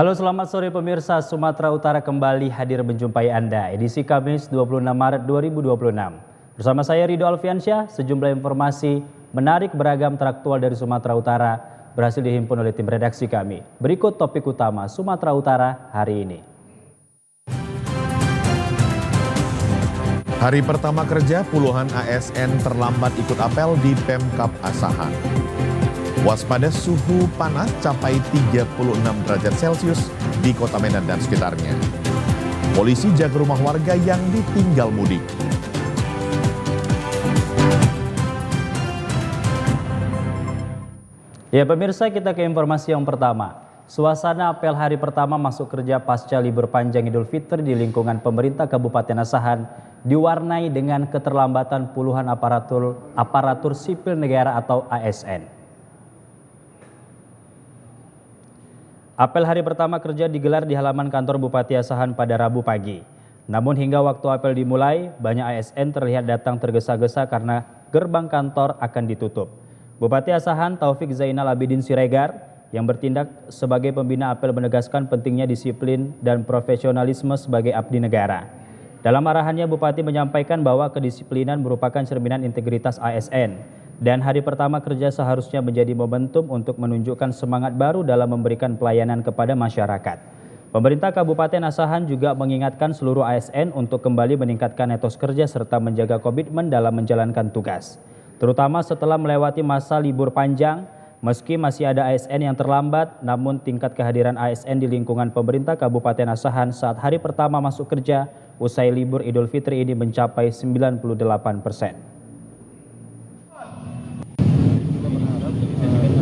Halo, selamat sore pemirsa. Sumatera Utara kembali hadir menjumpai Anda edisi Kamis 26 Maret 2026. Bersama saya Ridho Alfiansyah, sejumlah informasi menarik beragam teraktual dari Sumatera Utara berhasil dihimpun oleh tim redaksi kami. Berikut topik utama Sumatera Utara hari ini. Hari pertama kerja, puluhan ASN terlambat ikut apel di Pemkab Asahan. Waspada suhu panas capai 36 derajat Celcius di Kota Medan dan sekitarnya. Polisi jaga rumah warga yang ditinggal mudik. Ya pemirsa, kita ke informasi yang pertama. Suasana apel hari pertama masuk kerja pasca libur panjang Idul Fitri di lingkungan pemerintah Kabupaten Asahan diwarnai dengan keterlambatan puluhan aparatur sipil negara atau ASN. Apel hari pertama kerja digelar di halaman kantor Bupati Asahan pada Rabu pagi. Namun hingga waktu apel dimulai, banyak ASN terlihat datang tergesa-gesa karena gerbang kantor akan ditutup. Bupati Asahan Taufik Zainal Abidin Siregar yang bertindak sebagai pembina apel menegaskan pentingnya disiplin dan profesionalisme sebagai abdi negara. Dalam arahannya, Bupati menyampaikan bahwa kedisiplinan merupakan cerminan integritas ASN. Dan hari pertama kerja seharusnya menjadi momentum untuk menunjukkan semangat baru dalam memberikan pelayanan kepada masyarakat. Pemerintah Kabupaten Asahan juga mengingatkan seluruh ASN untuk kembali meningkatkan etos kerja serta menjaga komitmen dalam menjalankan tugas. Terutama setelah melewati masa libur panjang, meski masih ada ASN yang terlambat, namun tingkat kehadiran ASN di lingkungan pemerintah Kabupaten Asahan saat hari pertama masuk kerja usai libur Idul Fitri ini mencapai 98%.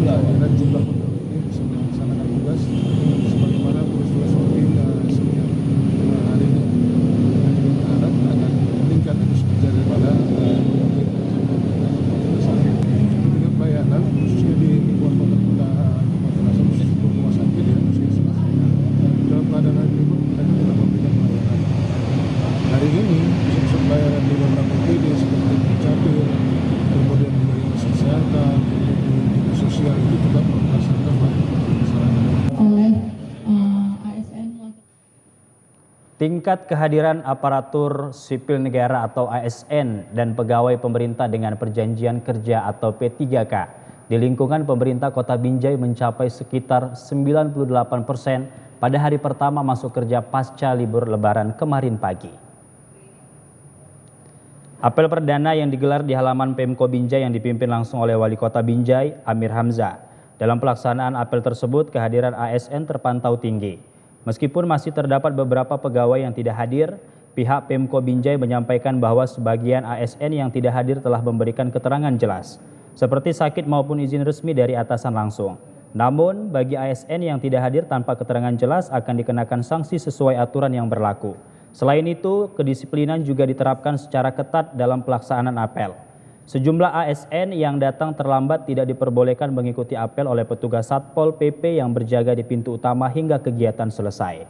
Dan jumlah penduduk ini bisa melaksanakan tugas sebagaimana peristiwa seperti setiap hari ini. Dan kita berharap akan meningkat etos kerja daripada dengan pelayanan khususnya di lingkungan pemerintah Kabupaten Asahan, khususnya di rumah sakit ya, khususnya dalam keadaan libur kita telah memberikan pelayanan. Hari ini pusat pelayanan di beberapa PD seperti Capil, kemudian di dinas kesehatan, sosial itu tetap melaksanakan oleh ASN. Tingkat kehadiran aparatur sipil negara atau ASN dan pegawai pemerintah dengan perjanjian kerja atau P3K di lingkungan pemerintah Kota Binjai mencapai sekitar 98% pada hari pertama masuk kerja pasca libur Lebaran kemarin pagi. Apel perdana yang digelar di halaman Pemko Binjai yang dipimpin langsung oleh Wali Kota Binjai, Amir Hamzah. Dalam pelaksanaan apel tersebut, kehadiran ASN terpantau tinggi. Meskipun masih terdapat beberapa pegawai yang tidak hadir, pihak Pemko Binjai menyampaikan bahwa sebagian ASN yang tidak hadir telah memberikan keterangan jelas, seperti sakit maupun izin resmi dari atasan langsung. Namun, bagi ASN yang tidak hadir tanpa keterangan jelas akan dikenakan sanksi sesuai aturan yang berlaku. Selain itu, kedisiplinan juga diterapkan secara ketat dalam pelaksanaan apel. Sejumlah ASN yang datang terlambat tidak diperbolehkan mengikuti apel oleh petugas Satpol PP yang berjaga di pintu utama hingga kegiatan selesai.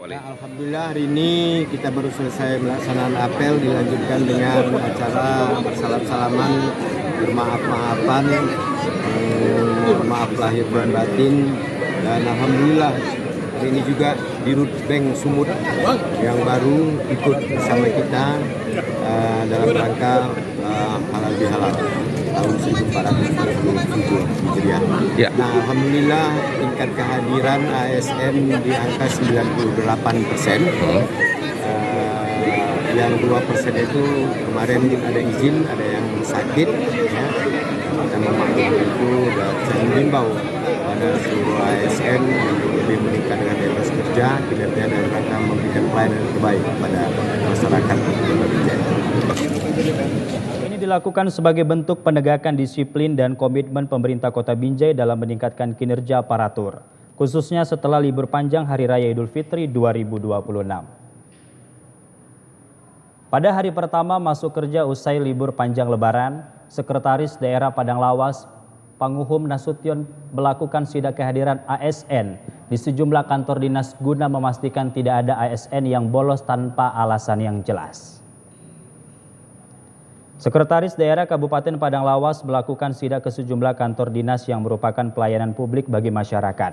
Alhamdulillah hari ini kita baru selesai melaksanakan apel, dilanjutkan dengan acara bersalam-salaman, bermaaf-maafan, maaf lahir dan batin, dan alhamdulillah hari ini juga di Rut Bank Sumut yang baru ikut bersama kita dalam rangka halal bihalal tahun 1447 Hijriah. Ya. Nah, alhamdulillah tingkat kehadiran ASN di angka 98%. Yang 2% itu kemarin ada izin, ada yang sakit, ya. Kita memaklumi itu dan saya mengimbau pada seluruh ASN untuk lebih meningkat dengan etos kerja, kinerja dan rangka memberikan pelayanan yang terbaik kepada masyarakat Kota Binjai. Ini dilakukan sebagai bentuk penegakan disiplin dan komitmen pemerintah Kota Binjai dalam meningkatkan kinerja aparatur, khususnya setelah libur panjang Hari Raya Idul Fitri 2026. Pada hari pertama masuk kerja usai libur panjang Lebaran, Sekretaris Daerah Padang Lawas, Panguhum Nasution melakukan sidak kehadiran ASN di sejumlah kantor dinas guna memastikan tidak ada ASN yang bolos tanpa alasan yang jelas. Sekretaris Daerah Kabupaten Padang Lawas melakukan sidak ke sejumlah kantor dinas yang merupakan pelayanan publik bagi masyarakat.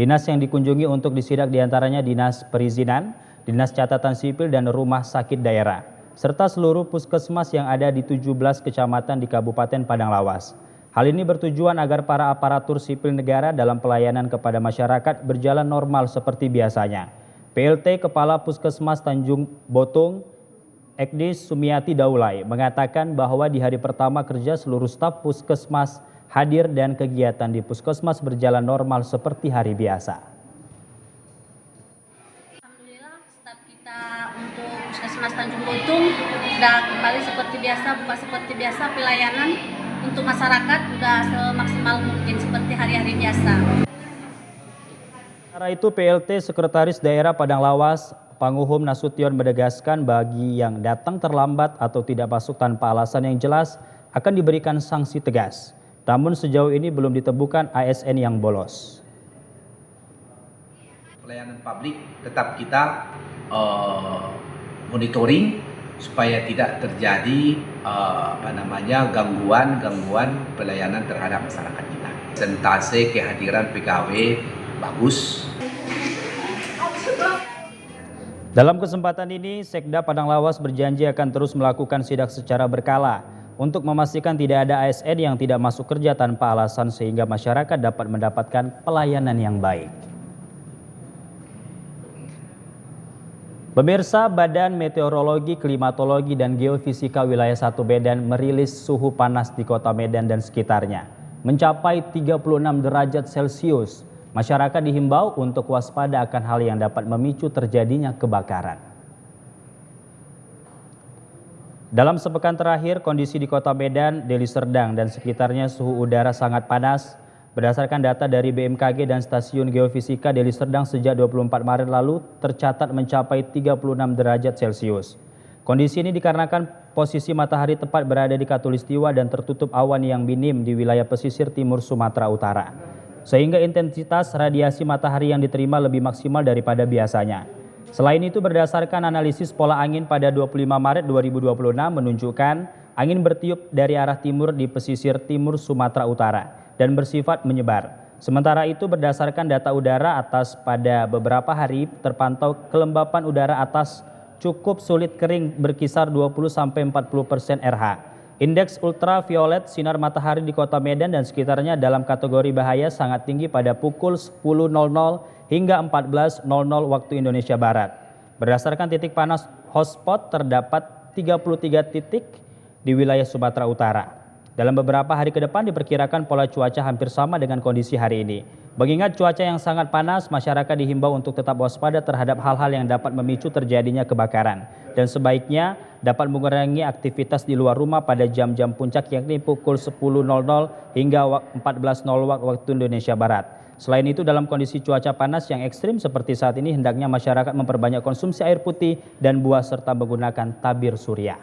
Dinas yang dikunjungi untuk disidak diantaranya Dinas Perizinan, Dinas Catatan Sipil dan Rumah Sakit Daerah, serta seluruh puskesmas yang ada di 17 kecamatan di Kabupaten Padang Lawas. Hal ini bertujuan agar para aparatur sipil negara dalam pelayanan kepada masyarakat berjalan normal seperti biasanya. PLT Kepala Puskesmas Tanjung Botung, Ekdis Sumiati Daulay, mengatakan bahwa di hari pertama kerja seluruh staf puskesmas hadir dan kegiatan di puskesmas berjalan normal seperti hari biasa. Alhamdulillah, staf kita untuk Puskesmas Tanjung Botung sudah kembali seperti biasa, buka seperti biasa, pelayanan untuk masyarakat sudah semaksimal mungkin seperti hari-hari biasa. Sementara itu PLT Sekretaris Daerah Padang Lawas, Panguhum Nasution menegaskan bagi yang datang terlambat atau tidak masuk tanpa alasan yang jelas akan diberikan sanksi tegas. Namun sejauh ini belum ditemukan ASN yang bolos. Pelayanan publik tetap kita monitoring supaya tidak terjadi gangguan pelayanan terhadap masyarakat kita. Persentase kehadiran pegawai bagus. Dalam kesempatan ini, Sekda Padang Lawas berjanji akan terus melakukan sidak secara berkala untuk memastikan tidak ada ASN yang tidak masuk kerja tanpa alasan sehingga masyarakat dapat mendapatkan pelayanan yang baik. Pemirsa, Badan Meteorologi, Klimatologi, dan Geofisika Wilayah 1 Medan merilis suhu panas di Kota Medan dan sekitarnya mencapai 36 derajat Celcius. Masyarakat dihimbau untuk waspada akan hal yang dapat memicu terjadinya kebakaran. Dalam sepekan terakhir, kondisi di Kota Medan, Deli Serdang, dan sekitarnya suhu udara sangat panas. Berdasarkan data dari BMKG dan Stasiun Geofisika Deli Serdang sejak 24 Maret lalu tercatat mencapai 36 derajat Celcius. Kondisi ini dikarenakan posisi matahari tepat berada di khatulistiwa dan tertutup awan yang minim di wilayah pesisir timur Sumatera Utara. Sehingga intensitas radiasi matahari yang diterima lebih maksimal daripada biasanya. Selain itu, berdasarkan analisis pola angin pada 25 Maret 2026 menunjukkan angin bertiup dari arah timur di pesisir timur Sumatera Utara dan bersifat menyebar. Sementara itu, berdasarkan data udara atas pada beberapa hari terpantau kelembapan udara atas cukup sulit kering berkisar 20-40% RH. Indeks ultraviolet sinar matahari di Kota Medan dan sekitarnya dalam kategori bahaya sangat tinggi pada pukul 10.00 hingga 14.00 waktu Indonesia Barat. Berdasarkan titik panas hotspot terdapat 33 titik di wilayah Sumatera Utara. Dalam beberapa hari ke depan diperkirakan pola cuaca hampir sama dengan kondisi hari ini. Mengingat cuaca yang sangat panas, masyarakat dihimbau untuk tetap waspada terhadap hal-hal yang dapat memicu terjadinya kebakaran. Dan sebaiknya dapat mengurangi aktivitas di luar rumah pada jam-jam puncak yakni pukul 10.00 hingga 14.00 waktu Indonesia Barat. Selain itu, dalam kondisi cuaca panas yang ekstrim seperti saat ini, hendaknya masyarakat memperbanyak konsumsi air putih dan buah serta menggunakan tabir surya.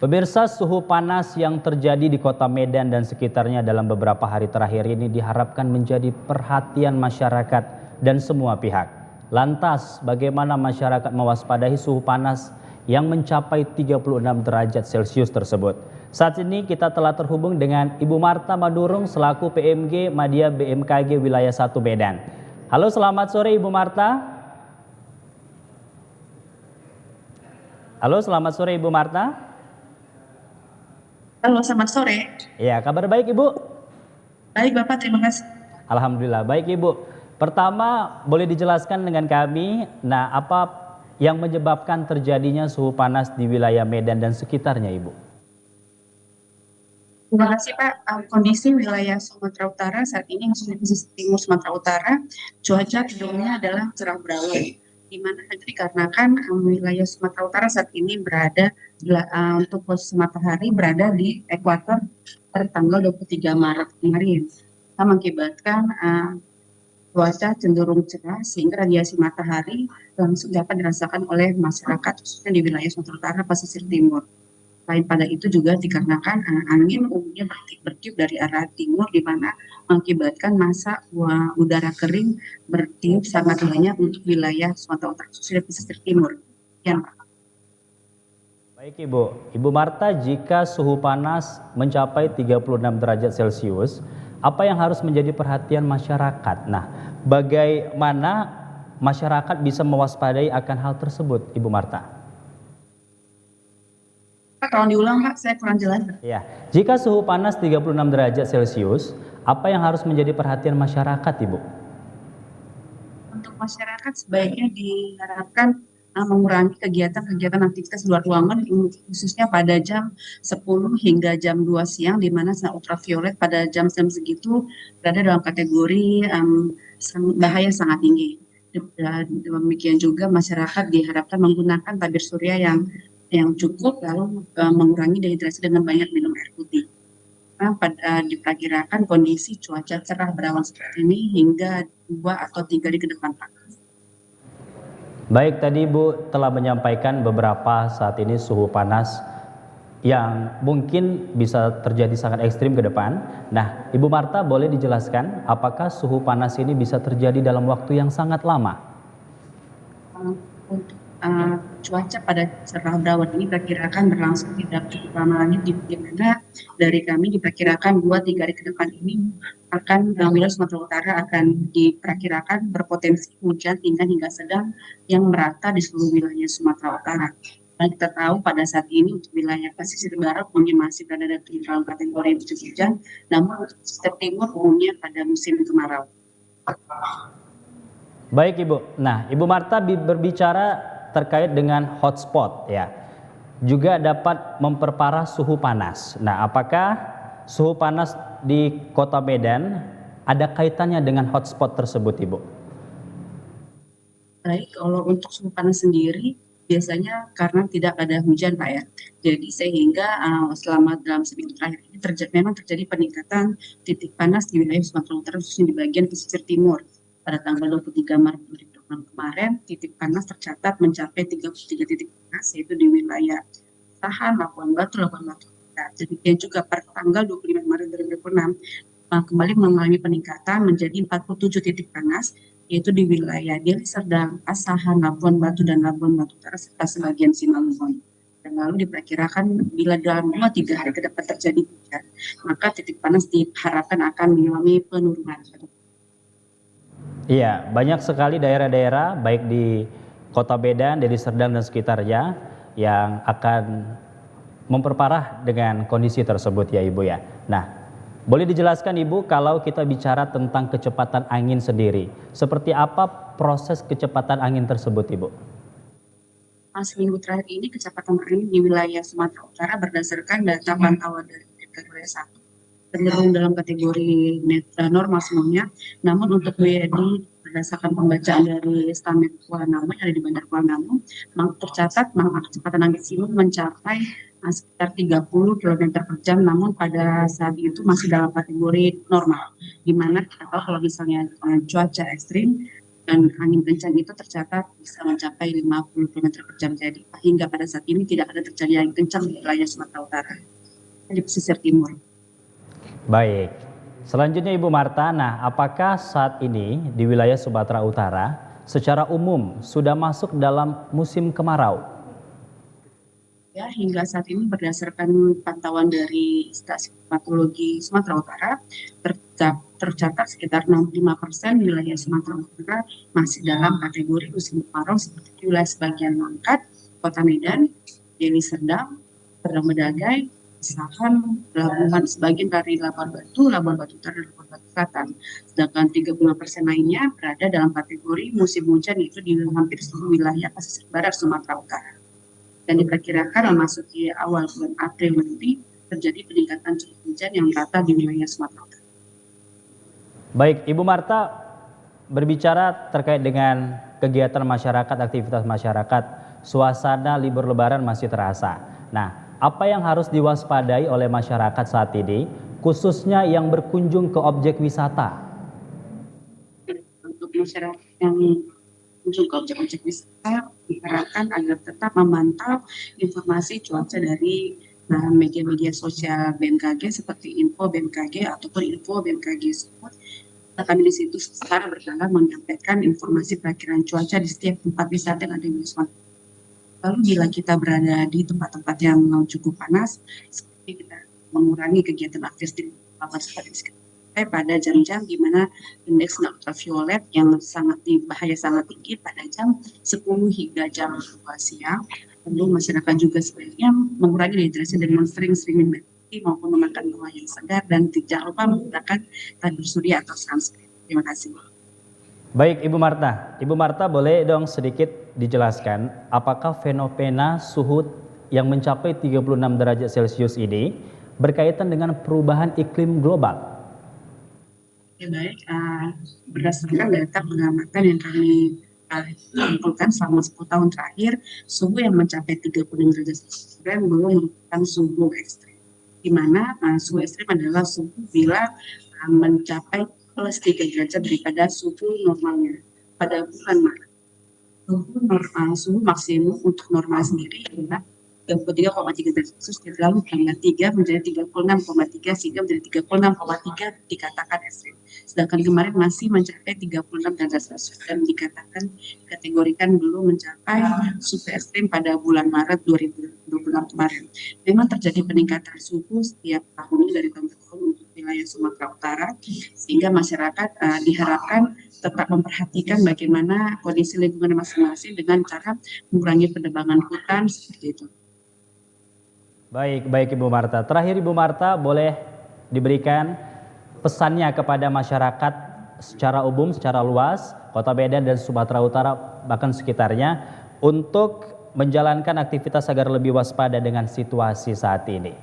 Pemirsa, suhu panas yang terjadi di Kota Medan dan sekitarnya dalam beberapa hari terakhir ini diharapkan menjadi perhatian masyarakat dan semua pihak. Lantas, bagaimana masyarakat mewaspadai suhu panas yang mencapai 36 derajat Celcius tersebut? Saat ini kita telah terhubung dengan Ibu Marta Madurung selaku PMG Madya BMKG Wilayah 1 Medan. Halo, selamat sore Ibu Marta. Halo, selamat sore Ibu Marta. Halo, selamat sore. Ya, kabar baik Ibu? Baik Bapak, terima kasih. Alhamdulillah. Baik Ibu. Pertama, boleh dijelaskan dengan kami, nah apa yang menyebabkan terjadinya suhu panas di wilayah Medan dan sekitarnya Ibu? Terima kasih Pak. Kondisi wilayah Sumatera Utara saat ini, khususnya di sisi timur Sumatera Utara, cuaca cenderungnya adalah cerah berawan. Di mana itu dikarenakan wilayah Sumatera Utara saat ini berada untuk posisi matahari berada di ekuator pada tanggal 23 Maret kemarin. Itu mengakibatkan cuaca cenderung cerah sehingga radiasi matahari langsung dapat dirasakan oleh masyarakat khususnya di wilayah Sumatera Utara pesisir timur. Selain pada itu juga dikarenakan angin umumnya bertiup dari arah timur di mana mengakibatkan massa udara kering bertiup sangat banyak untuk wilayah Sumatera Utara khususnya pesisir timur. Ya, Pak. Baik Ibu. Ibu Marta, jika suhu panas mencapai 36 derajat Celcius, apa yang harus menjadi perhatian masyarakat? Nah, bagaimana masyarakat bisa mewaspadai akan hal tersebut, Ibu Marta? Pak, tolong diulang Pak, saya kurang jelas. Ya, jika suhu panas 36 derajat Celcius, apa yang harus menjadi perhatian masyarakat, Ibu? Untuk masyarakat sebaiknya diharapkan mengurangi kegiatan-kegiatan aktivitas luar ruangan khususnya pada jam 10 hingga jam 2 siang di mana sinar ultraviolet pada jam-jam segitu berada dalam kategori bahaya sangat tinggi. Dan demikian juga masyarakat diharapkan menggunakan tabir surya yang cukup lalu mengurangi dehidrasi dengan banyak minum air putih. Diperkirakan kondisi cuaca cerah berawan seperti ini hingga 2 atau 3 hari ke depan, Pak. Baik, tadi Ibu telah menyampaikan beberapa saat ini suhu panas yang mungkin bisa terjadi sangat ekstrim ke depan. Nah, Ibu Marta boleh dijelaskan apakah suhu panas ini bisa terjadi dalam waktu yang sangat lama? Untuk cuaca pada cerah berawan ini diperkirakan berlangsung tidak cukup lama lagi, di mana dari kami diperkirakan 2-3 hari ke depan ini akan wilayah Sumatera Utara akan diperkirakan berpotensi hujan hingga sedang yang merata di seluruh wilayah Sumatera Utara. Dan kita tahu pada saat ini untuk wilayah pesisir barat umumnya masih berada di dalam kategori musim hujan, namun untuk pesisir timur umumnya pada musim kemarau. Baik Ibu. Nah, Ibu Marta berbicara terkait dengan hotspot ya. Juga dapat memperparah suhu panas. Nah, apakah suhu panas di Kota Medan ada kaitannya dengan hotspot tersebut, Ibu? Baik, kalau untuk suhu panas sendiri biasanya karena tidak ada hujan Pak ya. Jadi sehingga selama dalam seminggu terakhir ini memang terjadi peningkatan titik panas di wilayah Sumatera Utara khususnya di bagian pesisir timur. Pada tanggal 23 Maret 2026 kemarin titik panas tercatat mencapai 33 titik panas yaitu di wilayah Sahan, Labuan Batu. Demikian juga pada tanggal 25 Maret 2026 kembali mengalami peningkatan menjadi 47 titik panas yaitu di wilayah Deli Serdang, Asahan, Labuan Batu dan Labuan Batu Utara serta sebagian Simalungun. Dan lalu diperkirakan bila dalam 2-3 hari ke depan terjadi hujan, maka titik panas diharapkan akan mengalami penurunan. Iya, banyak sekali daerah-daerah baik di Kota Medan, Deli Serdang dan sekitarnya yang akan memperparah dengan kondisi tersebut ya Ibu ya. Nah, boleh dijelaskan Ibu kalau kita bicara tentang kecepatan angin sendiri, seperti apa proses kecepatan angin tersebut Ibu? Seminggu terakhir ini kecepatan angin di wilayah Sumatera Utara berdasarkan data pantauan dari kategori 1 cenderung dalam kategori normal semuanya. Namun untuk WNI berdasarkan pembacaan dari Stamed Kuala Namu yang ada di Bandar Kuala Namu, tercatat kecepatan angin sini mencapai sekitar 30 km per jam, namun pada saat itu masih dalam kategori normal. Di mana kita tahu kalau misalnya cuaca ekstrim dan angin kencang itu tercatat bisa mencapai 50 km per jam. Jadi hingga pada saat ini tidak ada terjadi angin kencang di wilayah Sumatera Utara di pesisir timur. Baik, selanjutnya Ibu Marta, nah apakah saat ini di wilayah Sumatera Utara secara umum sudah masuk dalam musim kemarau? Ya, hingga saat ini berdasarkan pantauan dari Stasiun Meteorologi Sumatera Utara, tercatat sekitar 65% wilayah Sumatera Utara masih dalam kategori musim kemarau seperti wilayah sebagian Langkat, Kota Medan, Deli Serdang, Serdang Bedagai, Asahan, Labuhan sebagian dari Labuan Batu Utara, dan Labuan Batu Selatan. Sedangkan 35% lainnya berada dalam kategori musim hujan, yaitu di hampir seluruh wilayah pesisir barat Sumatera Utara. Dan diperkirakan memasuki awal bulan April nanti terjadi peningkatan curah hujan yang merata di wilayah Sumatera Utara. Baik, Ibu Marta, berbicara terkait dengan kegiatan masyarakat, aktivitas masyarakat, suasana libur lebaran masih terasa. Nah, apa yang harus diwaspadai oleh masyarakat saat ini, khususnya yang berkunjung ke objek wisata? Untuk masyarakat yang berkunjung ke objek-objek wisata, diharapkan agar tetap memantau informasi cuaca dari media-media sosial BMKG seperti info BMKG ataupun info BMKG Sumut. Kami di situ secara berkala menyampaikan informasi perakiran cuaca di setiap tempat wisata yang ada di Sumatera. Lalu bila kita berada di tempat-tempat yang cukup panas, seperti kita mengurangi kegiatan aktivitas di tempat seperti pada jam-jam di mana indeks ultraviolet yang sangat bahaya sangat tinggi pada jam 10 hingga jam 2 siang. Lalu masyarakat juga sebaiknya mengurangi dehidrasi dengan sering-sering minum air maupun memakan buah yang segar dan tidak lupa menggunakan tabir surya atau sunscreen. Terima kasih. Baik, Ibu Marta. Ibu Marta, boleh dong sedikit dijelaskan apakah fenomena suhu yang mencapai 36 derajat Celcius ini berkaitan dengan perubahan iklim global? Ya, baik, berdasarkan data pengamatan yang kami kumpulkan selama 10 tahun terakhir, suhu yang mencapai 36 derajat Celcius belum merupakan suhu ekstrim. Di mana suhu ekstrim adalah suhu bila mencapai plus 3 derajat daripada suhu normalnya. Pada bulan Maret, suhu maksimum untuk normal sendiri adalah 33,3 derajat Celcius, lalu tanggal 3 menjadi 36,3 sehingga menjadi 36,3 dikatakan ekstrim. Sedangkan kemarin masih mencapai 36 derajat Celcius dan dikategorikan belum mencapai suhu ekstrim pada bulan Maret 2026 kemarin. Memang terjadi peningkatan suhu setiap tahunnya dari tahun ke tahun untuk wilayah Sumatera Utara, sehingga masyarakat diharapkan tetap memperhatikan bagaimana kondisi lingkungan masing-masing dengan cara mengurangi penebangan hutan seperti itu. Baik Ibu Marta. Terakhir Ibu Marta, boleh diberikan pesannya kepada masyarakat secara umum, secara luas, Kota Medan dan Sumatera Utara bahkan sekitarnya untuk menjalankan aktivitas agar lebih waspada dengan situasi saat ini.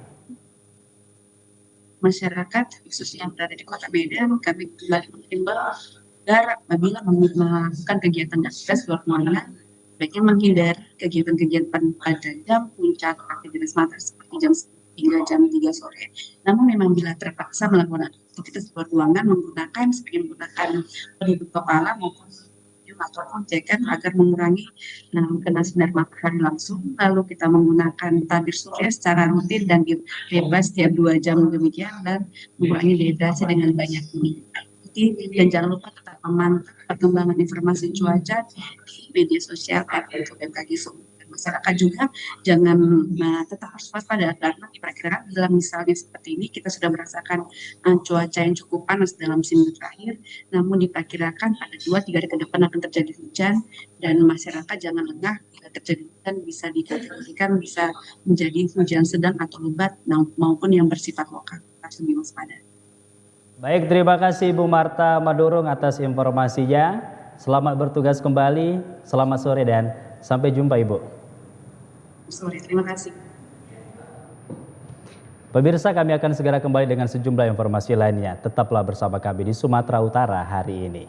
Masyarakat khususnya yang berada di Kota Medan, kami kembali mengimbau agar apabila melakukan kegiatan aktivitas luar ruangan, baiknya menghindari kegiatan-kegiatan pada jam puncak aktivitas mater seperti jam hingga jam 3 sore. Namun memang bila terpaksa melakukan aktivitas luar ruangan seperti menggunakan pelindung kepala maupun ataupun jaket agar mengurangi kena sinar matahari langsung. Lalu kita menggunakan tabir surya secara rutin dan bebas setiap 2 jam demikian, dan mengurangi dehidrasi dengan banyak minum. Dan jangan lupa tetap memantau perkembangan informasi cuaca di media sosial atau BMKG Sumut. Masyarakat juga jangan tetap harus waspada karena diperkirakan dalam misalnya seperti ini kita sudah merasakan cuaca yang cukup panas dalam seminggu terakhir, namun diperkirakan pada 2-3 hari ke depan akan terjadi hujan, dan masyarakat jangan lengah bila terjadi hujan bisa dikategorikan bisa menjadi hujan sedang atau lebat maupun yang bersifat lokal. Harus lebih waspada. Baik, terima kasih Ibu Marta Madurung atas informasinya. Selamat bertugas kembali, selamat sore dan sampai jumpa Ibu. Sore, terima kasih. Pemirsa, kami akan segera kembali dengan sejumlah informasi lainnya. Tetaplah bersama kami di Sumatera Utara hari ini.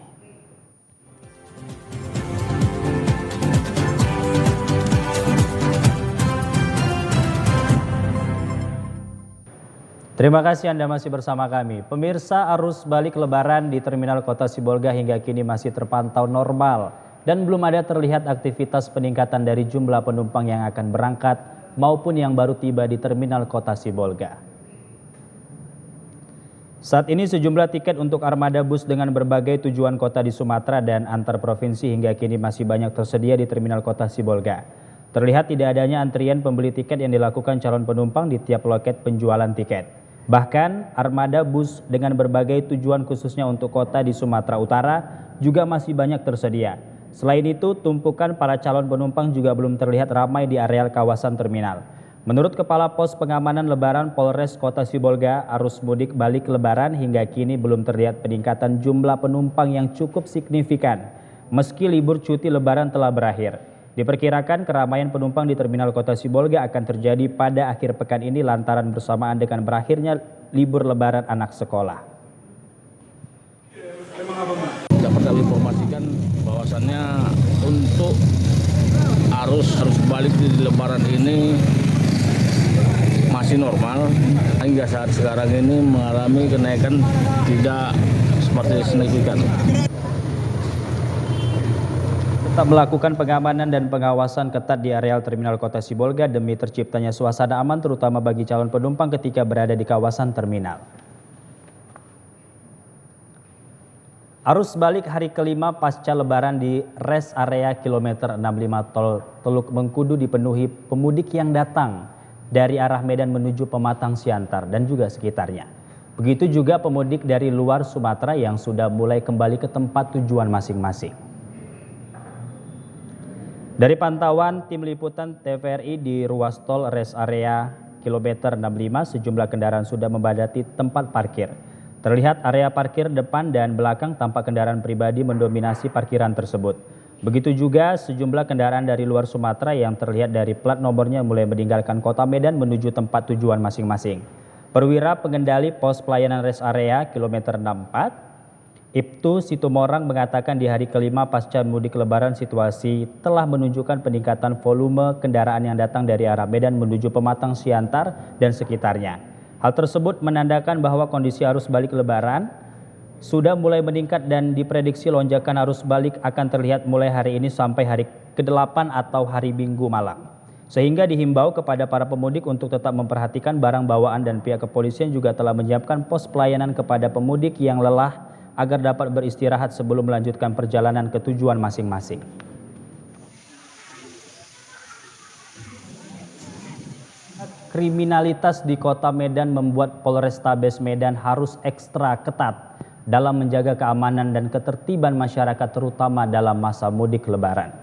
Terima kasih Anda masih bersama kami. Pemirsa, arus balik lebaran di Terminal Kota Sibolga hingga kini masih terpantau normal dan belum ada terlihat aktivitas peningkatan dari jumlah penumpang yang akan berangkat maupun yang baru tiba di Terminal Kota Sibolga. Saat ini sejumlah tiket untuk armada bus dengan berbagai tujuan kota di Sumatera dan antar provinsi hingga kini masih banyak tersedia di Terminal Kota Sibolga. Terlihat tidak adanya antrian pembeli tiket yang dilakukan calon penumpang di tiap loket penjualan tiket. Bahkan armada bus dengan berbagai tujuan khususnya untuk kota di Sumatera Utara juga masih banyak tersedia. Selain itu, tumpukan para calon penumpang juga belum terlihat ramai di areal kawasan terminal. Menurut Kepala Pos Pengamanan Lebaran Polres Kota Sibolga, arus mudik balik Lebaran hingga kini belum terlihat peningkatan jumlah penumpang yang cukup signifikan, meski libur cuti Lebaran telah berakhir. Diperkirakan keramaian penumpang di Terminal Kota Sibolga akan terjadi pada akhir pekan ini lantaran bersamaan dengan berakhirnya libur Lebaran anak sekolah. Dapat kami informasikan bahwasannya untuk arus balik di Lebaran ini masih normal, hingga saat sekarang ini mengalami kenaikan tidak seperti signifikan. Tetap melakukan pengamanan dan pengawasan ketat di areal Terminal Kota Sibolga demi terciptanya suasana aman terutama bagi calon penumpang ketika berada di kawasan terminal. Arus balik hari kelima pasca Lebaran di rest area kilometer 65 Tol Teluk Mengkudu dipenuhi pemudik yang datang dari arah Medan menuju Pematang Siantar dan juga sekitarnya. Begitu juga pemudik dari luar Sumatera yang sudah mulai kembali ke tempat tujuan masing-masing. Dari pantauan tim liputan TVRI di ruas tol rest area kilometer 65, sejumlah kendaraan sudah membadati tempat parkir. Terlihat area parkir depan dan belakang tampak kendaraan pribadi mendominasi parkiran tersebut. Begitu juga sejumlah kendaraan dari luar Sumatera yang terlihat dari plat nomornya mulai meninggalkan kota Medan menuju tempat tujuan masing-masing. Perwira pengendali pos pelayanan rest area kilometer 64, Ibtu Situmorang mengatakan di hari kelima pasca mudik Lebaran situasi telah menunjukkan peningkatan volume kendaraan yang datang dari arah Medan menuju Pematang Siantar dan sekitarnya. Hal tersebut menandakan bahwa kondisi arus balik Lebaran sudah mulai meningkat dan diprediksi lonjakan arus balik akan terlihat mulai hari ini sampai hari ke-8 atau hari Minggu malam. Sehingga dihimbau kepada para pemudik untuk tetap memperhatikan barang bawaan dan pihak kepolisian juga telah menyiapkan pos pelayanan kepada pemudik yang lelah agar dapat beristirahat sebelum melanjutkan perjalanan ke tujuan masing-masing. Kriminalitas di Kota Medan membuat Polrestabes Medan harus ekstra ketat dalam menjaga keamanan dan ketertiban masyarakat terutama dalam masa mudik Lebaran.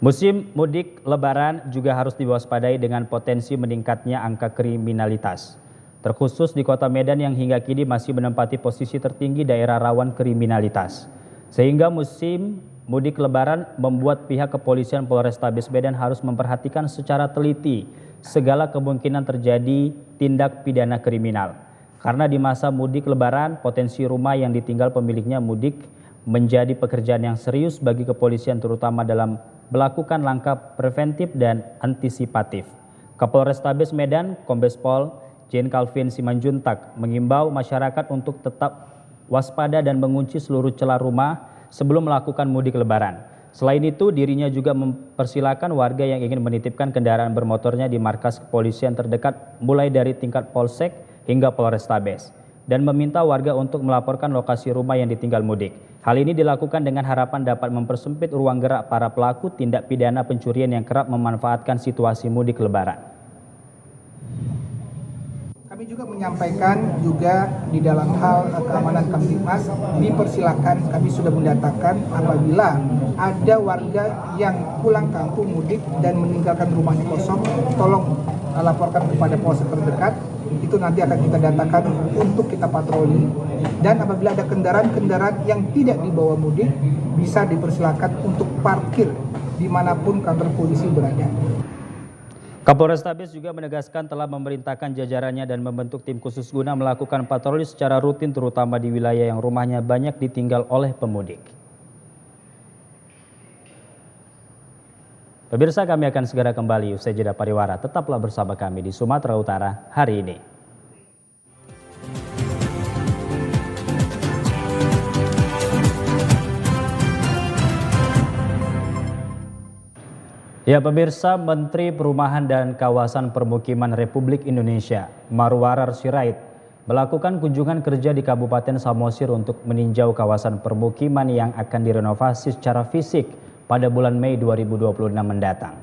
Musim mudik Lebaran juga harus diwaspadai dengan potensi meningkatnya angka kriminalitas. Terkhusus di Kota Medan yang hingga kini masih menempati posisi tertinggi daerah rawan kriminalitas. Sehingga musim mudik Lebaran membuat pihak kepolisian Polrestabes Medan harus memperhatikan secara teliti segala kemungkinan terjadi tindak pidana kriminal. Karena di masa mudik Lebaran, potensi rumah yang ditinggal pemiliknya mudik menjadi pekerjaan yang serius bagi kepolisian terutama dalam melakukan langkah preventif dan antisipatif. Kapolrestabes Medan, Kombes Pol Jane Calvin Simanjuntak mengimbau masyarakat untuk tetap waspada dan mengunci seluruh celah rumah sebelum melakukan mudik Lebaran. Selain itu, dirinya juga mempersilakan warga yang ingin menitipkan kendaraan bermotornya di markas kepolisian terdekat mulai dari tingkat Polsek hingga Polrestabes dan meminta warga untuk melaporkan lokasi rumah yang ditinggal mudik. Hal ini dilakukan dengan harapan dapat mempersempit ruang gerak para pelaku tindak pidana pencurian yang kerap memanfaatkan situasi mudik Lebaran. Kami juga menyampaikan juga di dalam hal keamanan Kamtibmas, dipersilakan kami sudah mendatangkan apabila ada warga yang pulang kampung mudik dan meninggalkan rumahnya kosong, tolong laporkan kepada polsek terdekat, itu nanti akan kita datangkan untuk kita patroli. Dan apabila ada kendaraan-kendaraan yang tidak dibawa mudik, bisa dipersilakan untuk parkir dimanapun kantor polisi berada. Kapolrestabes juga menegaskan telah memerintahkan jajarannya dan membentuk tim khusus guna melakukan patroli secara rutin terutama di wilayah yang rumahnya banyak ditinggal oleh pemudik. Pemirsa, kami akan segera kembali usai jeda pariwara. Tetaplah bersama kami di Sumatera Utara hari ini. Ya pemirsa, Menteri Perumahan dan Kawasan Permukiman Republik Indonesia, Marwarar Sirait, melakukan kunjungan kerja di Kabupaten Samosir untuk meninjau kawasan permukiman yang akan direnovasi secara fisik pada bulan Mei 2026 mendatang.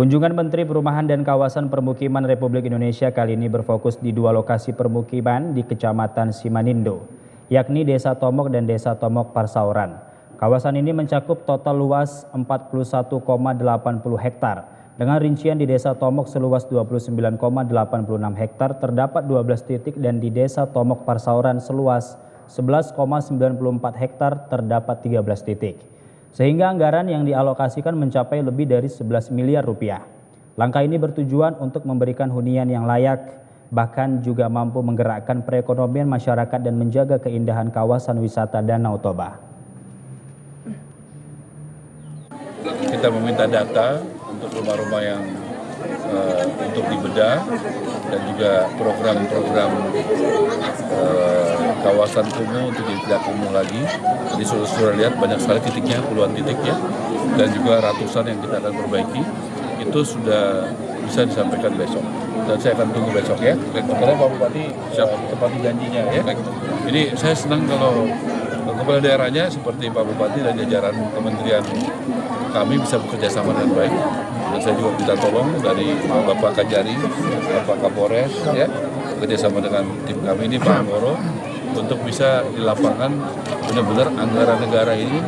Kunjungan Menteri Perumahan dan Kawasan Permukiman Republik Indonesia kali ini berfokus di dua lokasi permukiman di Kecamatan Simanindo, yakni Desa Tomok dan Desa Tomok Parsauran. Kawasan ini mencakup total luas 41,80 hektar. Dengan rincian di Desa Tomok seluas 29,86 hektar terdapat 12 titik dan di Desa Tomok Parsauran seluas 11,94 hektar terdapat 13 titik. Sehingga anggaran yang dialokasikan mencapai lebih dari 11 miliar rupiah. Langkah ini bertujuan untuk memberikan hunian yang layak, bahkan juga mampu menggerakkan perekonomian masyarakat dan menjaga keindahan kawasan wisata Danau Toba. Kita meminta data untuk rumah-rumah yang untuk dibedah dan juga program-program kawasan kumuh untuk tidak kumuh lagi. Jadi sudah lihat banyak sekali titiknya, puluhan titik ya, dan juga ratusan yang kita akan perbaiki. Itu sudah bisa disampaikan besok dan saya akan tunggu besok ya. Karena Pak Bupati tepati janjinya ya. Jadi saya senang kalau kepala daerahnya seperti Pak Bupati dan jajaran kementerian kami bisa bekerja sama dengan baik. Dan saya juga minta tolong dari Bapak Kajari, Bapak Kapolres ya, bekerja sama dengan tim kami ini Pak Anggoro untuk bisa di lapangan benar-benar anggaran negara ini,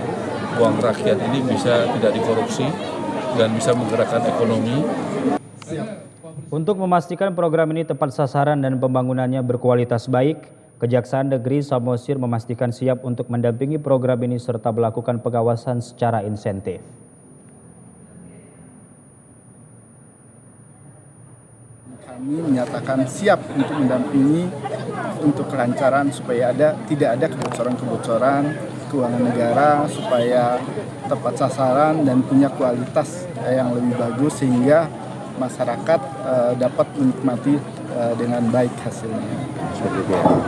uang rakyat ini bisa tidak dikorupsi dan bisa menggerakkan ekonomi. Untuk memastikan program ini tepat sasaran dan pembangunannya berkualitas baik, Kejaksaan Negeri Samosir memastikan siap untuk mendampingi program ini serta melakukan pengawasan secara insentif. Kami menyatakan siap untuk mendampingi untuk kelancaran supaya tidak ada kebocoran-kebocoran keuangan negara, supaya tepat sasaran dan punya kualitas yang lebih bagus sehingga masyarakat dapat menikmati dengan baik hasilnya.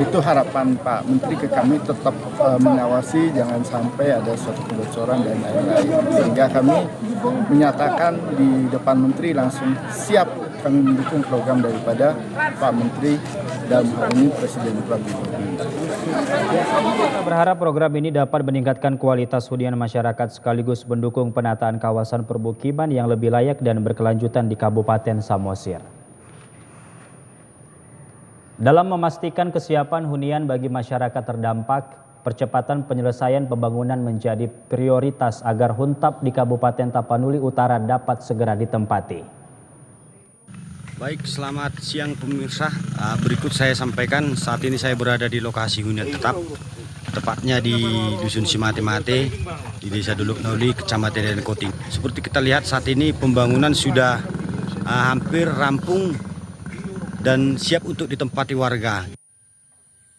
Itu harapan Pak Menteri ke kami, tetap mengawasi jangan sampai ada suatu kebocoran dan lain-lain. Sehingga kami menyatakan di depan Menteri langsung siap kami mendukung program daripada Pak Menteri dalam hal ini Presiden Prabowo. Kita berharap program ini dapat meningkatkan kualitas hunian masyarakat sekaligus mendukung penataan kawasan permukiman yang lebih layak dan berkelanjutan di Kabupaten Samosir. Dalam memastikan kesiapan hunian bagi masyarakat terdampak, percepatan penyelesaian pembangunan menjadi prioritas agar Huntap di Kabupaten Tapanuli Utara dapat segera ditempati. Baik, selamat siang pemirsa. Berikut saya sampaikan saat ini saya berada di lokasi hunian tetap, tepatnya di Dusun Simate-Mate, di Desa Dolok Nauli, Kecamatan Deden Koting. Seperti kita lihat saat ini pembangunan sudah hampir rampung dan siap untuk ditempati warga.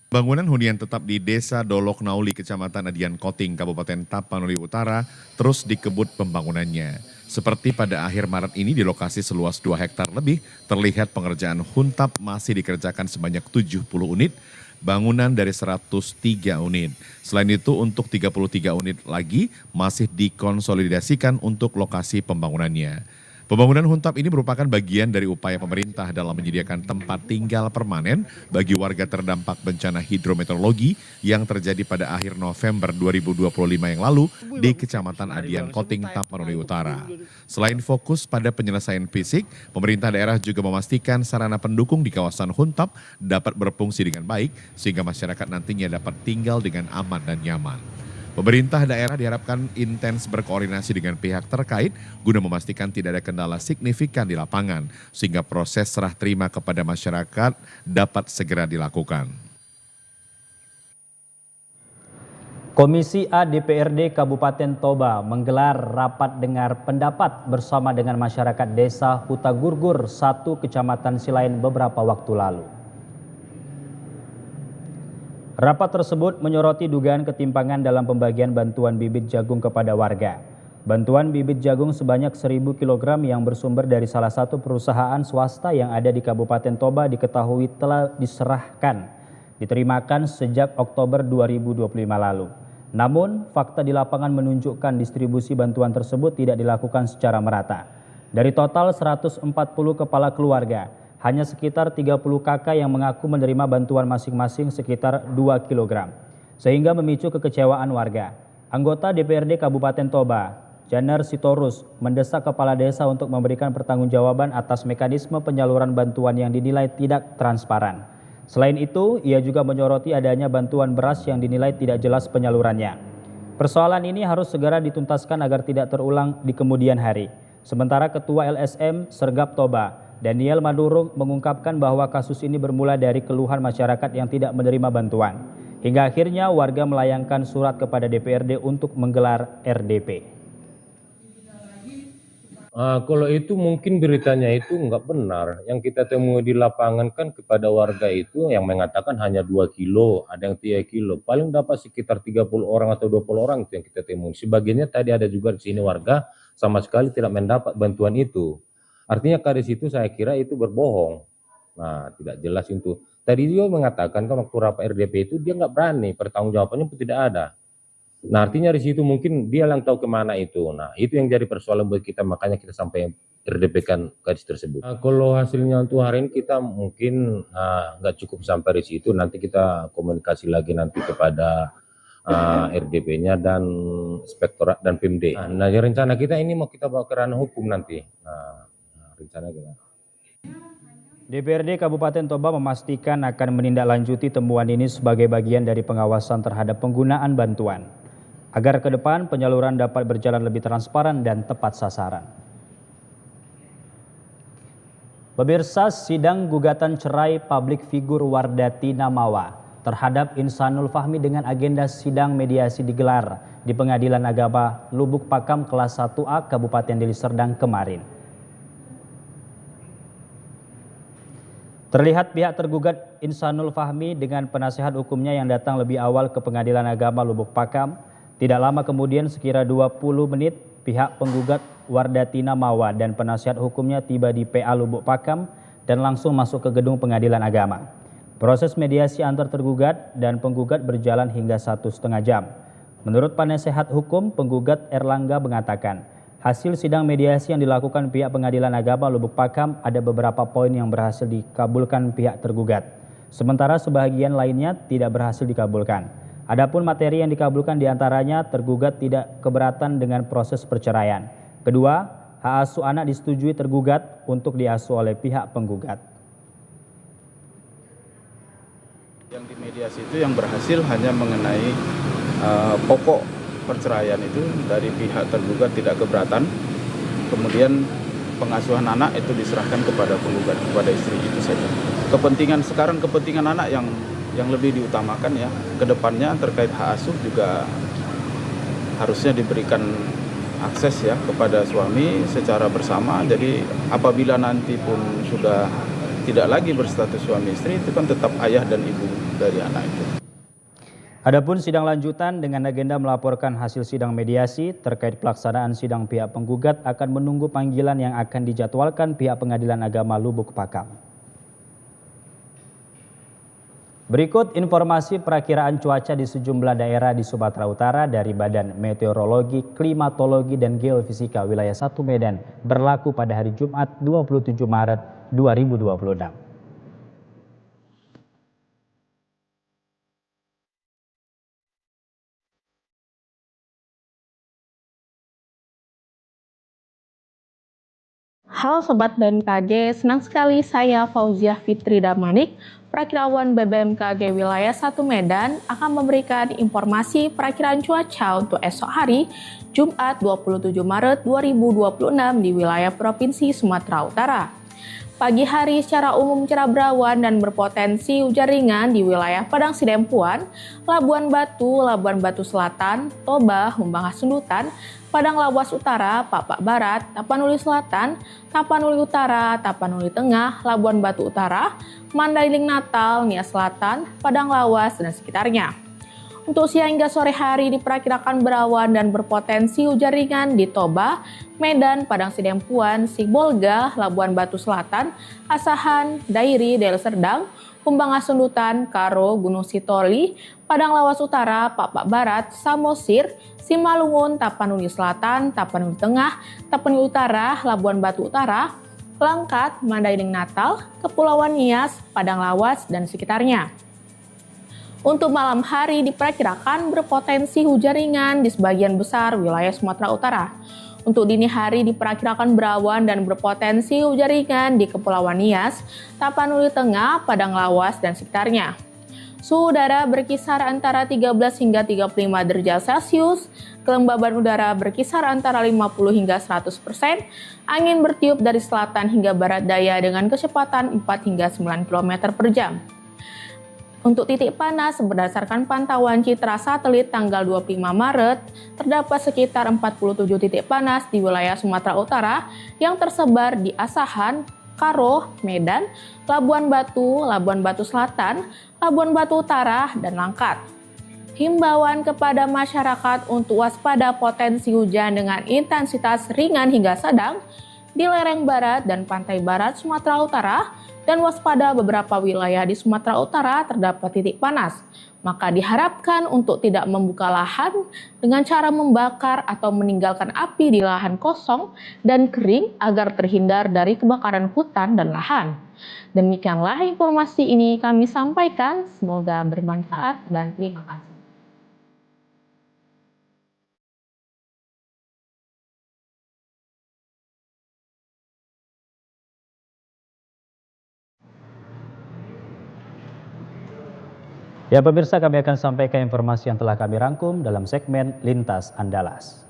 Bangunan hunian tetap di Desa Dolok Nauli, Kecamatan Adian Koting, Kabupaten Tapanuli Utara terus dikebut pembangunannya. Seperti pada akhir Maret ini di lokasi seluas 2 hektar lebih, terlihat pengerjaan Huntap masih dikerjakan sebanyak 70 unit, bangunan dari 103 unit. Selain itu untuk 33 unit lagi masih dikonsolidasikan untuk lokasi pembangunannya. Pembangunan Huntap ini merupakan bagian dari upaya pemerintah dalam menyediakan tempat tinggal permanen bagi warga terdampak bencana hidrometeorologi yang terjadi pada akhir November 2025 yang lalu di Kecamatan Adian Koting, Tapanuli Utara. Selain fokus pada penyelesaian fisik, pemerintah daerah juga memastikan sarana pendukung di kawasan Huntap dapat berfungsi dengan baik sehingga masyarakat nantinya dapat tinggal dengan aman dan nyaman. Pemerintah daerah diharapkan intens berkoordinasi dengan pihak terkait guna memastikan tidak ada kendala signifikan di lapangan sehingga proses serah terima kepada masyarakat dapat segera dilakukan. Komisi A DPRD Kabupaten Toba menggelar rapat dengar pendapat bersama dengan masyarakat Desa Hutagurgur 1 Kecamatan Silain beberapa waktu lalu. Rapat tersebut menyoroti dugaan ketimpangan dalam pembagian bantuan bibit jagung kepada warga. Bantuan bibit jagung sebanyak 1.000 kg yang bersumber dari salah satu perusahaan swasta yang ada di Kabupaten Toba diketahui telah diterimakan sejak Oktober 2025 lalu. Namun, fakta di lapangan menunjukkan distribusi bantuan tersebut tidak dilakukan secara merata. Dari total 140 kepala keluarga, hanya sekitar 30 kakak yang mengaku menerima bantuan masing-masing sekitar 2 kg, sehingga memicu kekecewaan warga. Anggota DPRD Kabupaten Toba, Janar Sitorus, mendesak kepala desa untuk memberikan pertanggungjawaban atas mekanisme penyaluran bantuan yang dinilai tidak transparan. Selain itu, ia juga menyoroti adanya bantuan beras yang dinilai tidak jelas penyalurannya. Persoalan ini harus segera dituntaskan agar tidak terulang di kemudian hari. Sementara Ketua LSM Sergap Toba, Daniel Madurung, mengungkapkan bahwa kasus ini bermula dari keluhan masyarakat yang tidak menerima bantuan. Hingga akhirnya warga melayangkan surat kepada DPRD untuk menggelar RDP. Kalau itu mungkin beritanya itu nggak benar. Yang kita temui di lapangan kan kepada warga itu yang mengatakan hanya 2 kilo, ada yang 3 kilo. Paling dapat sekitar 30 orang atau 20 orang itu yang kita temui. Sebagiannya tadi ada juga di sini warga sama sekali tidak mendapat bantuan itu. Artinya dari situ saya kira itu berbohong. Nah, tidak jelas itu. Tadi dia mengatakan kan waktu rapat RDP itu dia nggak berani, pertanggungjawabannya pun tidak ada. Nah, artinya di situ mungkin dia yang tahu kemana itu. Nah, itu yang jadi persoalan buat kita, makanya kita sampai RDP-kan garis tersebut. Kalau hasilnya untuk hari ini kita mungkin nggak cukup sampai di situ. Nanti kita komunikasi lagi nanti kepada RDP-nya dan Inspektorat dan PMD. Nah, rencana kita ini mau kita bawa ke ranah hukum nanti. Nah, rencana gimana? DPRD Kabupaten Toba memastikan akan menindaklanjuti temuan ini sebagai bagian dari pengawasan terhadap penggunaan bantuan, agar ke depan penyaluran dapat berjalan lebih transparan dan tepat sasaran. Pemirsa, sidang gugatan cerai publik figur Wardati Namawa terhadap Insanul Fahmi dengan agenda sidang mediasi digelar di Pengadilan Agama Lubuk Pakam kelas 1A Kabupaten Deli Serdang kemarin. Terlihat pihak tergugat Insanul Fahmi dengan penasehat hukumnya yang datang lebih awal ke Pengadilan Agama Lubuk Pakam. Tidak lama kemudian sekira 20 menit pihak penggugat Wardati Namawa dan penasehat hukumnya tiba di PA Lubuk Pakam dan langsung masuk ke gedung Pengadilan Agama. Proses mediasi antar tergugat dan penggugat berjalan hingga 1,5 jam. Menurut penasehat hukum, penggugat Erlangga mengatakan, hasil sidang mediasi yang dilakukan pihak Pengadilan Agama Lubuk Pakam ada beberapa poin yang berhasil dikabulkan pihak tergugat. Sementara sebagian lainnya tidak berhasil dikabulkan. Adapun materi yang dikabulkan diantaranya tergugat tidak keberatan dengan proses perceraian. Kedua, hak asuh anak disetujui tergugat untuk diasuh oleh pihak penggugat. Yang di mediasi itu yang berhasil hanya mengenai pokok perceraian itu dari pihak tergugat tidak keberatan, kemudian pengasuhan anak itu diserahkan kepada penggugat, kepada istri, itu saja. Kepentingan anak yang lebih diutamakan ya, kedepannya terkait hak asuh juga harusnya diberikan akses ya kepada suami secara bersama. Jadi apabila nanti pun sudah tidak lagi berstatus suami istri, itu kan tetap ayah dan ibu dari anak itu. Adapun sidang lanjutan dengan agenda melaporkan hasil sidang mediasi terkait pelaksanaan sidang pihak penggugat akan menunggu panggilan yang akan dijadwalkan pihak Pengadilan Agama Lubuk Pakam. Berikut informasi perakiraan cuaca di sejumlah daerah di Sumatera Utara dari Badan Meteorologi, Klimatologi, dan Geofisika Wilayah 1 Medan berlaku pada hari Jumat 27 Maret 2026. Halo Sobat BMKG, senang sekali saya Fauziah Fitri Damanik, Prakirawan BBMKG Wilayah 1 Medan akan memberikan informasi perakiraan cuaca untuk esok hari, Jumat 27 Maret 2026 di wilayah Provinsi Sumatera Utara. Pagi hari secara umum cerah berawan dan berpotensi hujan ringan di wilayah Padang Sidempuan, Labuan Batu Selatan, Toba, Humbang Hasundutan, Padang Lawas Utara, Papak Barat, Tapanuli Selatan, Tapanuli Utara, Tapanuli Tengah, Labuan Batu Utara, Mandailing Natal, Nias Selatan, Padang Lawas, dan sekitarnya. Untuk siang hingga sore hari diperkirakan berawan dan berpotensi hujan ringan di Toba, Medan, Padang Sidempuan, Sibolga, Labuan Batu Selatan, Asahan, Dairi, Deli Serdang, Humbang Hasundutan, Karo, Gunung Sitoli, Padang Lawas Utara, Papak Barat, Samosir, Simalungun, Tapanuli Selatan, Tapanuli Tengah, Tapanuli Utara, Labuan Batu Utara, Langkat, Mandailing Natal, Kepulauan Nias, Padang Lawas, dan sekitarnya. Untuk malam hari diperkirakan berpotensi hujan ringan di sebagian besar wilayah Sumatera Utara. Untuk dini hari diperkirakan berawan dan berpotensi hujan ringan di Kepulauan Nias, Tapanuli Tengah, Padang Lawas, dan sekitarnya. Suhu udara berkisar antara 13 hingga 35 derajat Celcius, kelembaban udara berkisar antara 50 hingga 100%, angin bertiup dari selatan hingga barat daya dengan kecepatan 4 hingga 9 km per jam. Untuk titik panas, berdasarkan pantauan citra satelit tanggal 25 Maret, terdapat sekitar 47 titik panas di wilayah Sumatera Utara yang tersebar di Asahan, Karo, Medan, Labuan Batu Selatan, Labuan Batu Utara, dan Langkat. Himbauan kepada masyarakat untuk waspada potensi hujan dengan intensitas ringan hingga sedang di lereng barat dan pantai barat Sumatera Utara, dan waspada beberapa wilayah di Sumatera Utara terdapat titik panas. Maka diharapkan untuk tidak membuka lahan dengan cara membakar atau meninggalkan api di lahan kosong dan kering agar terhindar dari kebakaran hutan dan lahan. Demikianlah informasi ini kami sampaikan, semoga bermanfaat dan terima kasih. Ya pemirsa, kami akan sampaikan informasi yang telah kami rangkum dalam segmen Lintas Andalas.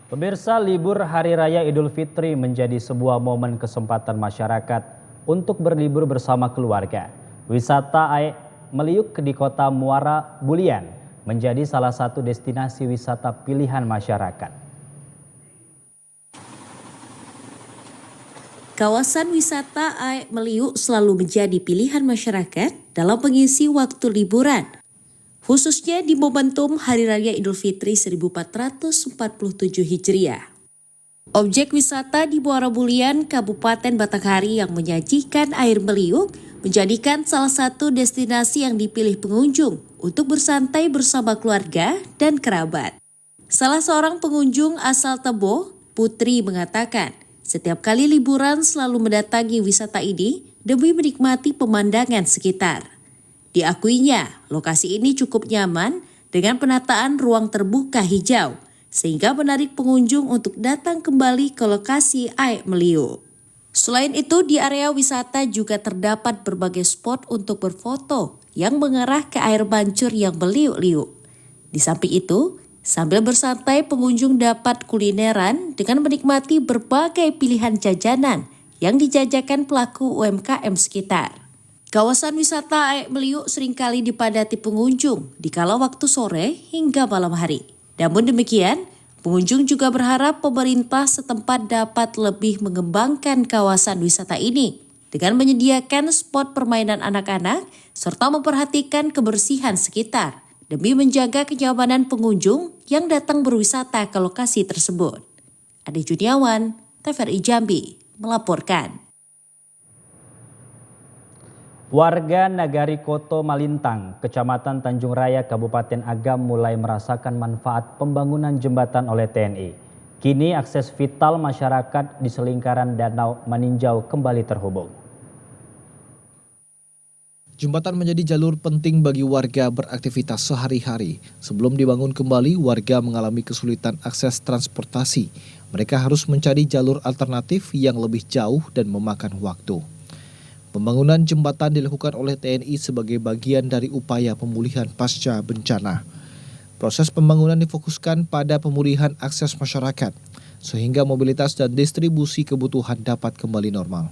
Pemirsa, libur Hari Raya Idul Fitri menjadi sebuah momen kesempatan masyarakat untuk berlibur bersama keluarga. Wisata air meliuk di kota Muara Bulian menjadi salah satu destinasi wisata pilihan masyarakat. Kawasan wisata Aek Meliuk selalu menjadi pilihan masyarakat dalam mengisi waktu liburan, khususnya di momentum Hari Raya Idul Fitri 1447 Hijriah. Objek wisata di Muara Bulian, Kabupaten Batanghari yang menyajikan air meliuk menjadikan salah satu destinasi yang dipilih pengunjung untuk bersantai bersama keluarga dan kerabat. Salah seorang pengunjung asal Tebo, Putri, mengatakan setiap kali liburan selalu mendatangi wisata ini demi menikmati pemandangan sekitar. Diakuinya, lokasi ini cukup nyaman dengan penataan ruang terbuka hijau, sehingga menarik pengunjung untuk datang kembali ke lokasi Aek Meliuk. Selain itu, di area wisata juga terdapat berbagai spot untuk berfoto yang mengarah ke air mancur yang meliuk-liuk. Di samping itu, sambil bersantai pengunjung dapat kulineran dengan menikmati berbagai pilihan jajanan yang dijajakan pelaku UMKM sekitar. Kawasan wisata Aek Meliuk seringkali dipadati pengunjung di kala waktu sore hingga malam hari. Namun demikian, pengunjung juga berharap pemerintah setempat dapat lebih mengembangkan kawasan wisata ini dengan menyediakan spot permainan anak-anak serta memperhatikan kebersihan sekitar demi menjaga kenyamanan pengunjung yang datang berwisata ke lokasi tersebut. Ade Juniawan, TVRI Jambi, melaporkan. Warga Nagari Koto Malintang, Kecamatan Tanjung Raya, Kabupaten Agam mulai merasakan manfaat pembangunan jembatan oleh TNI. Kini akses vital masyarakat di selingkaran Danau Maninjau kembali terhubung. Jembatan menjadi jalur penting bagi warga beraktivitas sehari-hari. Sebelum dibangun kembali, warga mengalami kesulitan akses transportasi. Mereka harus mencari jalur alternatif yang lebih jauh dan memakan waktu. Pembangunan jembatan dilakukan oleh TNI sebagai bagian dari upaya pemulihan pasca bencana. Proses pembangunan difokuskan pada pemulihan akses masyarakat, sehingga mobilitas dan distribusi kebutuhan dapat kembali normal.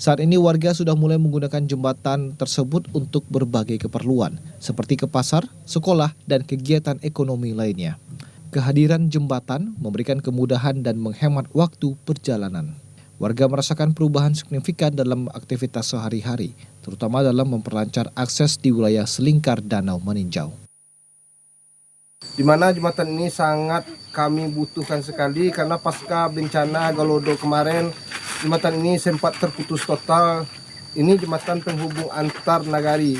Saat ini warga sudah mulai menggunakan jembatan tersebut untuk berbagai keperluan, seperti ke pasar, sekolah, dan kegiatan ekonomi lainnya. Kehadiran jembatan memberikan kemudahan dan menghemat waktu perjalanan. Warga merasakan perubahan signifikan dalam aktivitas sehari-hari, terutama dalam memperlancar akses di wilayah selingkar Danau Maninjau. Di mana jembatan ini sangat kami butuhkan sekali karena pasca bencana Galodo kemarin, jembatan ini sempat terputus total. Ini jembatan penghubung antar nagari.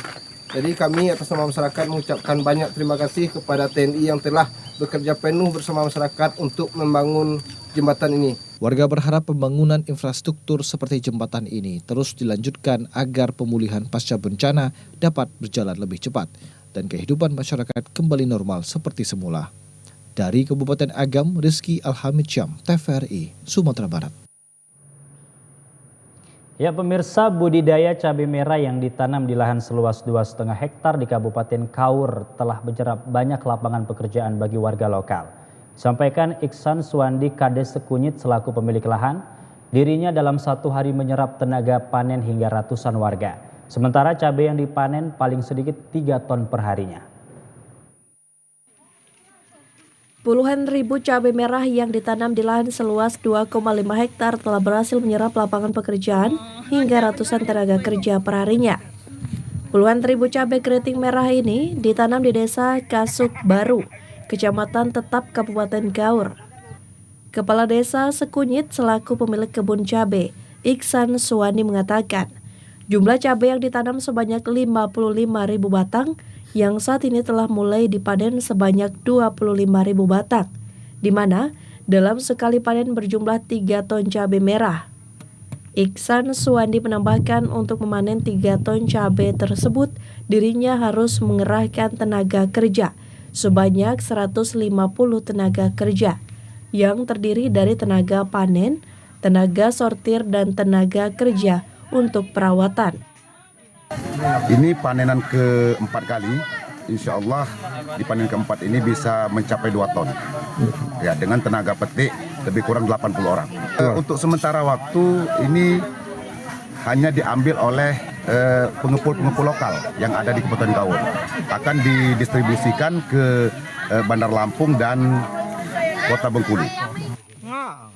Jadi kami atas nama masyarakat mengucapkan banyak terima kasih kepada TNI yang telah bekerja penuh bersama masyarakat untuk membangun jembatan ini. Warga berharap pembangunan infrastruktur seperti jembatan ini terus dilanjutkan agar pemulihan pasca bencana dapat berjalan lebih cepat dan kehidupan masyarakat kembali normal seperti semula. Dari Kabupaten Agam, Rizky Alhamidsyam, TVRI, Sumatera Barat. Ya pemirsa, budidaya cabai merah yang ditanam di lahan seluas 2,5 hektar di Kabupaten Kaur telah menyerap banyak lapangan pekerjaan bagi warga lokal. Sampaikan Iksan Suwandi Kades Sekunyit selaku pemilik lahan, dirinya dalam satu hari menyerap tenaga panen hingga ratusan warga. Sementara cabai yang dipanen paling sedikit 3 ton per harinya. Puluhan ribu cabai merah yang ditanam di lahan seluas 2,5 hektar telah berhasil menyerap lapangan pekerjaan hingga ratusan tenaga kerja per harinya. Puluhan ribu cabai keriting merah ini ditanam di desa Kasuk Baru, Kecamatan Tetap, Kabupaten Kaur. Kepala Desa Sekunyit selaku pemilik kebun cabai, Iksan Suwandi mengatakan, jumlah cabai yang ditanam sebanyak 55.000 batang yang saat ini telah mulai dipanen sebanyak 25.000 batang, di mana dalam sekali panen berjumlah 3 ton cabai merah. Iksan Suwandi menambahkan untuk memanen 3 ton cabai tersebut, dirinya harus mengerahkan tenaga kerja sebanyak 150 tenaga kerja yang terdiri dari tenaga panen, tenaga sortir, dan tenaga kerja untuk perawatan. Ini panenan keempat kali, insya Allah di panen keempat ini bisa mencapai 2 ton. Ya, dengan tenaga petik lebih kurang 80 orang. Untuk sementara waktu ini hanya diambil oleh pengepul-pengepul lokal yang ada di Kabupaten Kaur. Akan didistribusikan ke Bandar Lampung dan Kota Bengkulu.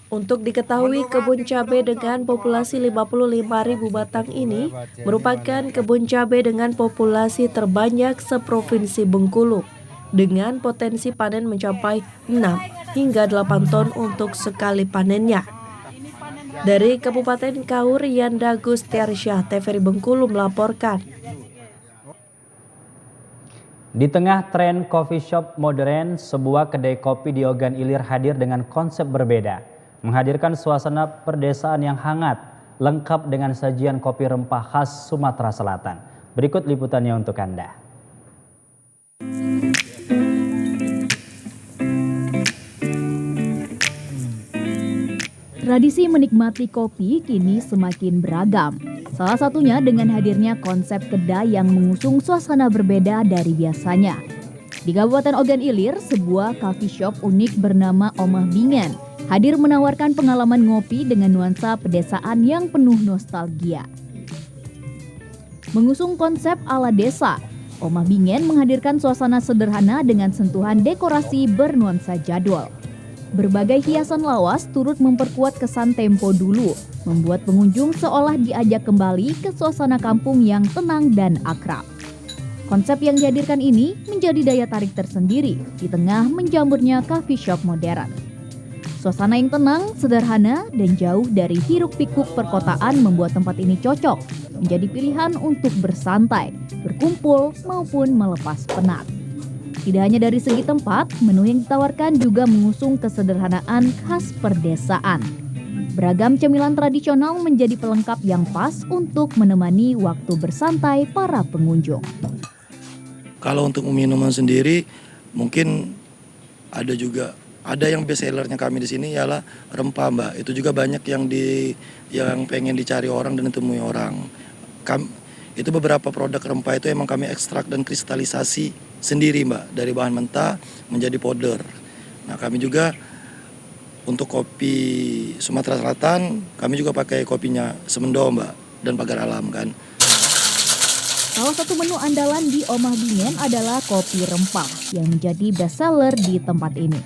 Untuk diketahui, kebun cabai dengan populasi 55.000 batang ini merupakan kebun cabai dengan populasi terbanyak seprovinsi Bengkulu, dengan potensi panen mencapai 6 hingga 8 ton untuk sekali panennya. Dari Kabupaten Kaur, Yanda Gustiarsyah, TVRI Bengkulu melaporkan. Di tengah tren coffee shop modern, sebuah kedai kopi di Ogan Ilir hadir dengan konsep berbeda, menghadirkan suasana perdesaan yang hangat, lengkap dengan sajian kopi rempah khas Sumatera Selatan. Berikut liputannya untuk Anda. Tradisi menikmati kopi kini semakin beragam. Salah satunya dengan hadirnya konsep kedai yang mengusung suasana berbeda dari biasanya. Di Kabupaten Ogan Ilir, sebuah coffee shop unik bernama Omah Bingen hadir menawarkan pengalaman ngopi dengan nuansa pedesaan yang penuh nostalgia. Mengusung konsep ala desa, Omah Bingen menghadirkan suasana sederhana dengan sentuhan dekorasi bernuansa jadwal. Berbagai hiasan lawas turut memperkuat kesan tempo dulu, membuat pengunjung seolah diajak kembali ke suasana kampung yang tenang dan akrab. Konsep yang dihadirkan ini menjadi daya tarik tersendiri di tengah menjamurnya coffee shop modern. Suasana yang tenang, sederhana, dan jauh dari hiruk-pikuk perkotaan membuat tempat ini cocok menjadi pilihan untuk bersantai, berkumpul, maupun melepas penat. Tidak hanya dari segi tempat, menu yang ditawarkan juga mengusung kesederhanaan khas perdesaan. Beragam cemilan tradisional menjadi pelengkap yang pas untuk menemani waktu bersantai para pengunjung. Kalau untuk minuman sendiri, mungkin ada yang best sellernya kami di sini ialah rempah, Mbak. Itu juga banyak yang pengen dicari orang dan ditemui orang. Itu beberapa produk rempah itu emang kami ekstrak dan kristalisasi sendiri, Mbak, dari bahan mentah menjadi powder. Nah, kami juga untuk kopi Sumatera Selatan, kami juga pakai kopinya Semendo, Mbak, dan Pagar Alam kan. Salah satu menu andalan di Omah Bingen adalah kopi rempah yang menjadi best seller di tempat ini.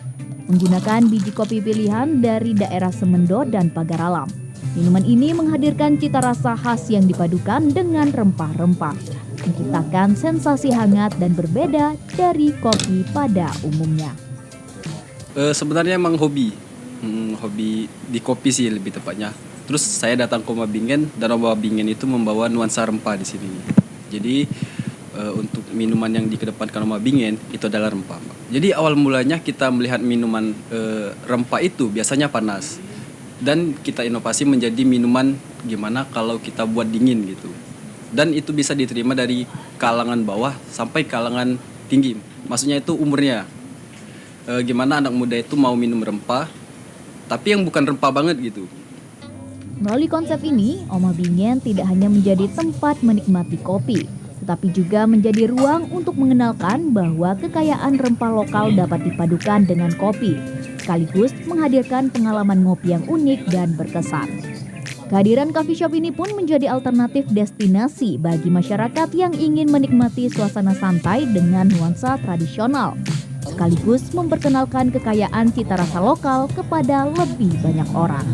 Menggunakan biji kopi pilihan dari daerah Semendo dan Pagar Alam. Minuman ini menghadirkan cita rasa khas yang dipadukan dengan rempah-rempah, menciptakan sensasi hangat dan berbeda dari kopi pada umumnya. Sebenarnya emang hobi di kopi sih lebih tepatnya. Terus saya datang ke Omah Bingen dan Omah Bingen itu membawa nuansa rempah di sini. Jadi untuk minuman yang dikedepankan Omah Bingen itu adalah rempah. Jadi awal mulanya kita melihat minuman rempah itu biasanya panas. Dan kita inovasi menjadi minuman gimana kalau kita buat dingin gitu. Dan itu bisa diterima dari kalangan bawah sampai kalangan tinggi. Maksudnya itu umurnya. Gimana anak muda itu mau minum rempah, tapi yang bukan rempah banget gitu. Melalui konsep ini, Omah Bingen tidak hanya menjadi tempat menikmati kopi, tetapi juga menjadi ruang untuk mengenalkan bahwa kekayaan rempah lokal dapat dipadukan dengan kopi, sekaligus menghadirkan pengalaman ngopi yang unik dan berkesan. Kehadiran coffee shop ini pun menjadi alternatif destinasi bagi masyarakat yang ingin menikmati suasana santai dengan nuansa tradisional, sekaligus memperkenalkan kekayaan cita rasa lokal kepada lebih banyak orang.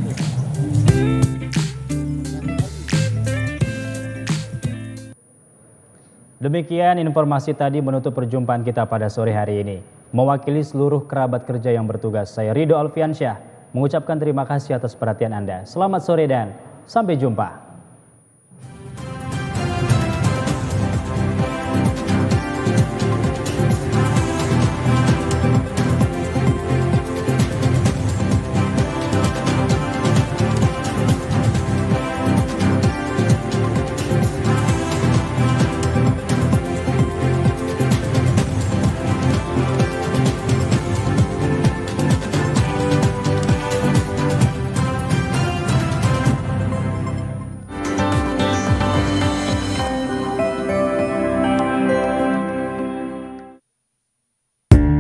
Demikian informasi tadi menutup perjumpaan kita pada sore hari ini. Mewakili seluruh kerabat kerja yang bertugas, saya Ridho Alfiansyah mengucapkan terima kasih atas perhatian Anda. Selamat sore dan sampai jumpa.